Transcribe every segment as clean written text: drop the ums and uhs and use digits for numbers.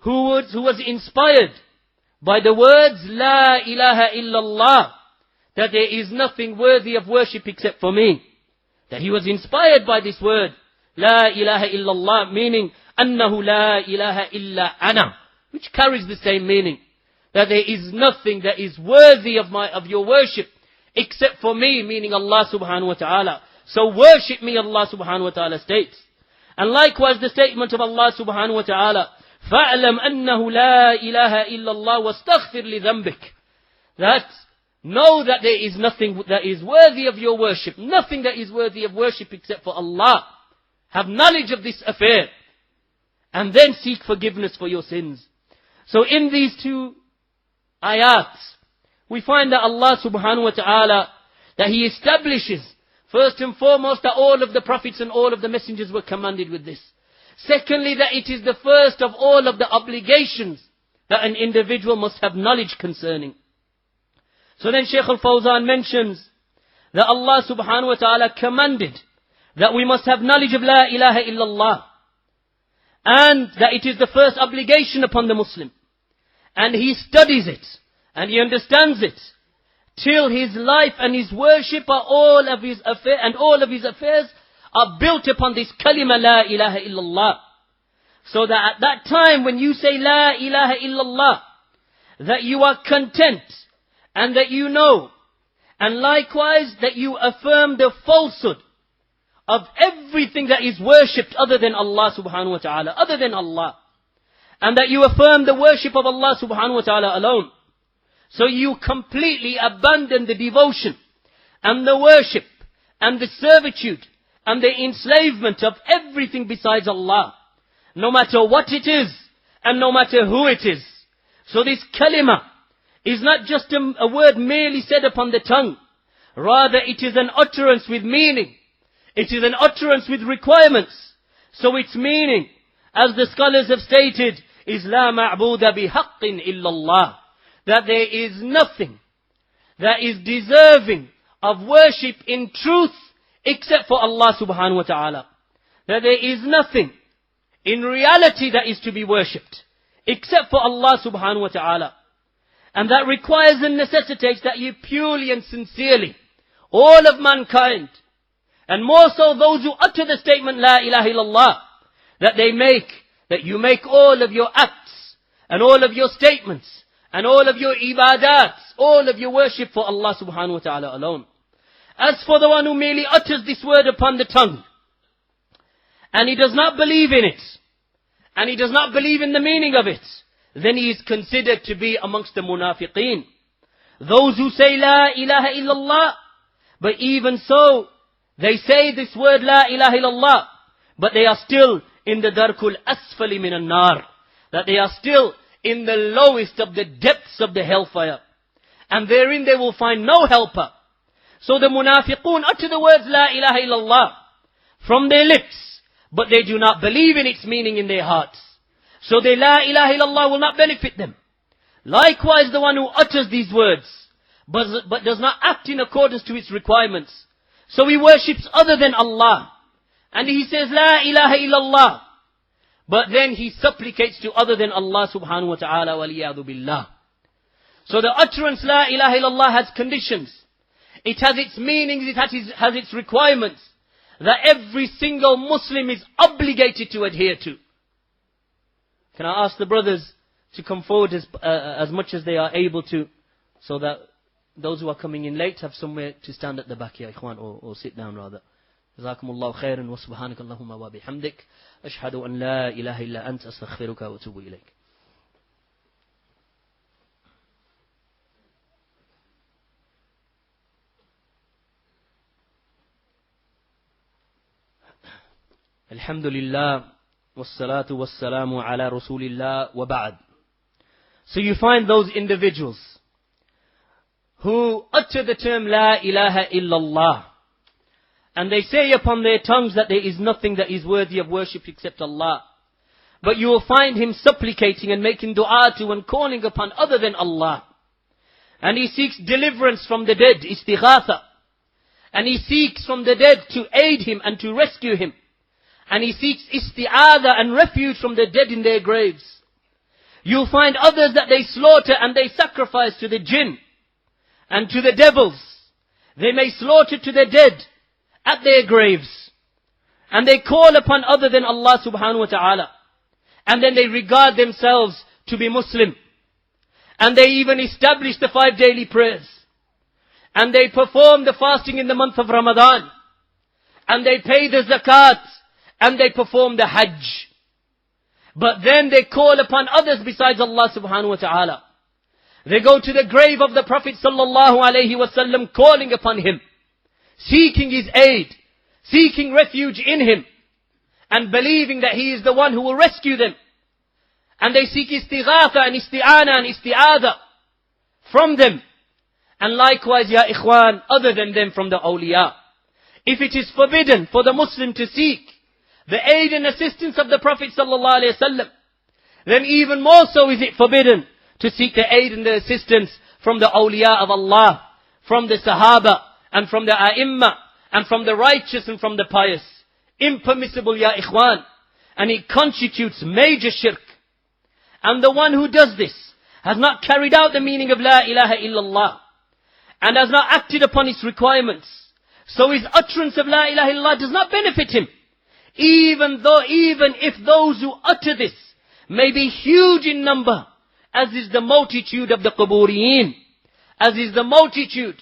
who was inspired by the words La ilaha illallah, that there is nothing worthy of worship except for me. That he was inspired by this word La ilaha illallah, meaning Annahu la ilaha illa ana, which carries the same meaning. That there is nothing that is worthy of your worship except for me, meaning Allah subhanahu wa ta'ala. So worship me, Allah subhanahu wa ta'ala states. And likewise the statement of Allah subhanahu wa ta'ala, فَأَعْلَمْ أَنَّهُ لَا إِلَهَ إِلَّا اللَّهُ وَاسْتَغْفِرْ لِذَنْبِكَ. That know that there is nothing that is worthy of your worship, nothing that is worthy of worship except for Allah. Have knowledge of this affair, and then seek forgiveness for your sins. So in these two ayats, we find that Allah subhanahu wa ta'ala, that He establishes, first and foremost, that all of the prophets and all of the messengers were commanded with this. Secondly, that it is the first of all of the obligations that an individual must have knowledge concerning. So then Shaykh al-Fawzan mentions that Allah subhanahu wa ta'ala commanded that we must have knowledge of La ilaha illallah, and that it is the first obligation upon the Muslim. And he studies it, and he understands it, till his life and his worship are all of his affairs are built upon this kalima La ilaha illallah. So that at that time when you say La ilaha illallah, that you are content, and that you know, and likewise that you affirm the falsehood of everything that is worshipped other than Allah subhanahu wa ta'ala, other than Allah. And that you affirm the worship of Allah subhanahu wa ta'ala alone. So you completely abandon the devotion and the worship and the servitude and the enslavement of everything besides Allah, no matter what it is and no matter who it is. So this kalima is not just a word merely said upon the tongue. Rather it is an utterance with meaning. It is an utterance with requirements. So its meaning, as the scholars have stated, is La ma'buda bihaqqin illallah. That there is nothing that is deserving of worship in truth except for Allah subhanahu wa ta'ala. That there is nothing in reality that is to be worshipped except for Allah subhanahu wa ta'ala. And that requires and necessitates that you purely and sincerely, all of mankind, and more so those who utter the statement La ilaha illallah, that you make all of your acts, and all of your statements, and all of your ibadats, all of your worship for Allah subhanahu wa ta'ala alone. As for the one who merely utters this word upon the tongue, and he does not believe in it, and he does not believe in the meaning of it, then he is considered to be amongst the munafiqeen. Those who say La ilaha illallah, but even so, they say this word La ilaha illallah, but they are still in the darkul asfali minan nar. That they are still in the lowest of the depths of the hellfire. And therein they will find no helper. So the munafiqun utter the words La ilaha illallah from their lips, but they do not believe in its meaning in their hearts. So the La ilaha illallah will not benefit them. Likewise the one who utters these words, but does not act in accordance to its requirements. So he worships other than Allah. And he says La ilaha illallah, but then he supplicates to other than Allah subhanahu wa ta'ala waliyadu billah. So the utterance La ilaha illallah has conditions. It has its meanings, it has its requirements that every single Muslim is obligated to adhere to. Can I ask the brothers to come forward as much as they are able to, so that those who are coming in late have somewhere to stand at the back here, ikhwan, or sit down rather. Jazakumullahu khairan wa subhanaka Allahumma wa bihamdik. Ashhadu an la ilaha illa anta astaghfiruka wa atubu ilayk. Alhamdulillah, wassalatu wassalamu ala rasulillah wa ba'd. So you find those individuals who utter the term La ilaha illallah, and they say upon their tongues that there is nothing that is worthy of worship except Allah. But you will find him supplicating and making dua to and calling upon other than Allah. And he seeks deliverance from the dead, istighatha. And he seeks from the dead to aid him and to rescue him. And he seeks isti'adha and refuge from the dead in their graves. You'll find others that they slaughter and they sacrifice to the jinn and to the devils. They may slaughter to the dead at their graves. And they call upon other than Allah subhanahu wa ta'ala. And then they regard themselves to be Muslim. And they even establish the 5 daily prayers. And they perform the fasting in the month of Ramadan. And they pay the zakat. And they perform the hajj. But then they call upon others besides Allah subhanahu wa ta'ala. They go to the grave of the Prophet sallallahu alaihi wasallam, calling upon him, seeking his aid, seeking refuge in him, and believing that he is the one who will rescue them. And they seek istighatha and isti'ana and isti'adha from them. And likewise, ya ikhwan, other than them from the awliya. If it is forbidden for the Muslim to seek the aid and assistance of the Prophet sallallahu alaihi wasallam, then even more so is it forbidden to seek the aid and the assistance from the awliya of Allah, from the Sahaba, and from the A'imma, and from the righteous and from the pious. Impermissible, ya ikhwan. And it constitutes major shirk. And the one who does this has not carried out the meaning of La ilaha illallah, and has not acted upon its requirements. So his utterance of La ilaha illallah does not benefit him. Even if those who utter this may be huge in number, as is the multitude of the Quburiyin, as is the multitude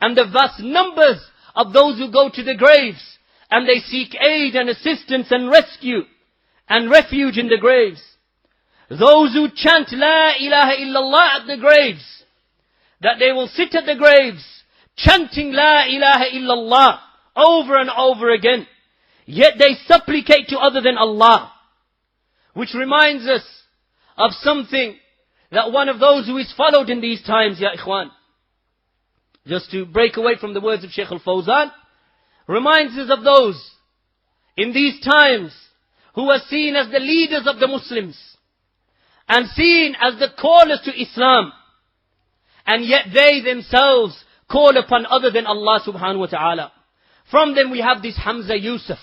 and the vast numbers of those who go to the graves and they seek aid and assistance and rescue and refuge in the graves. Those who chant La ilaha illallah at the graves, that they will sit at the graves chanting La ilaha illallah over and over again, yet they supplicate to other than Allah. Which reminds us of something that one of those who is followed in these times, ya ikhwan, just to break away from the words of Shaykh al-Fawzan, reminds us of those in these times who are seen as the leaders of the Muslims and seen as the callers to Islam, and yet they themselves call upon other than Allah subhanahu wa ta'ala. From them we have this Hamza Yusuf.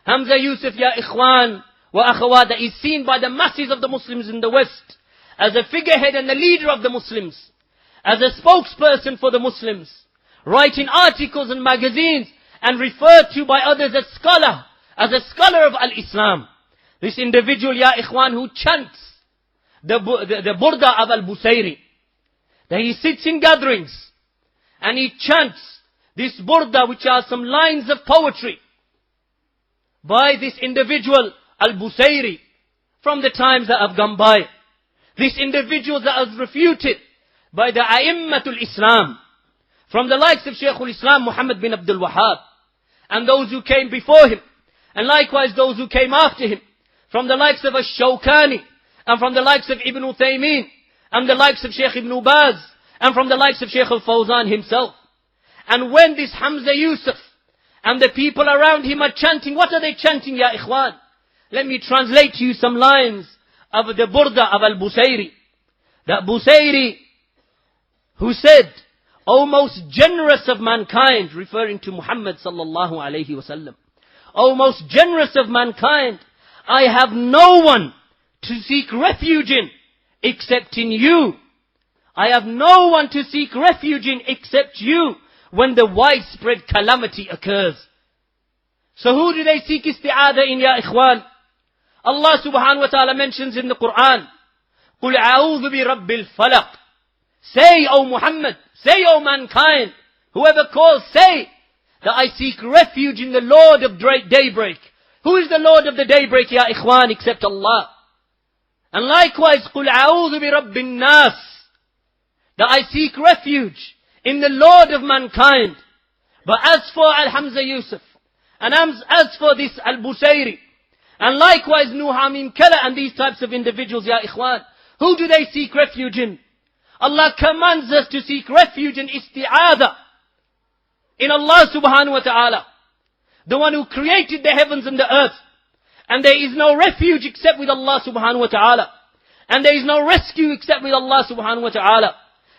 Hamza Yusuf, ya ikhwan wa akhawat, that is seen by the masses of the Muslims in the West as a figurehead and a leader of the Muslims, as a spokesperson for the Muslims, writing articles and magazines and referred to by others as a scholar of Al-Islam. This individual, ya ikhwan, who chants the Burda of Al-Busayri, that he sits in gatherings and he chants this Burda, which are some lines of poetry by this individual Al-Busayri from the times that have gone by. This individual that was refuted by the A'immatul Islam, from the likes of Shaykh al-Islam Muhammad bin Abdul Wahhab, and those who came before him, and likewise those who came after him, from the likes of Ash-Shawkani, and from the likes of Ibn Uthaymeen, and the likes of Shaykh Ibn Baz, and from the likes of Shaykh al-Fawzan himself. And when this Hamza Yusuf and the people around him are chanting, what are they chanting, ya ikhwan? Let me translate to you some lines of the Burda of Al-Busayri. That Busayri, who said, O most generous of mankind, referring to Muhammad sallallahu alayhi wasallam, O most generous of mankind, I have no one to seek refuge in except in you. I have no one to seek refuge in except you when the widespread calamity occurs. So who do they seek isti'adha in, ya ikhwan? Allah subhanahu wa ta'ala mentions in the Quran, قُلْ أَعُوذُ بِرَبِّ الْفَلَقِ. Say, O Muhammad, say, O mankind, whoever calls, say that I seek refuge in the Lord of daybreak. Who is the Lord of the daybreak, ya ikhwan, except Allah? And likewise, قُلْ أَعُوذُ بِرَبِّ النَّاسِ. That I seek refuge in the Lord of mankind. But as for Al-Hamza Yusuf, and as for this Al-Busayri, and likewise Nuhamim Kala and these types of individuals, ya ikhwan, who do they seek refuge in? Allah commands us to seek refuge in isti'adha in Allah subhanahu wa ta'ala, the one who created the heavens and the earth. And there is no refuge except with Allah subhanahu wa ta'ala. And there is no rescue except with Allah subhanahu wa ta'ala.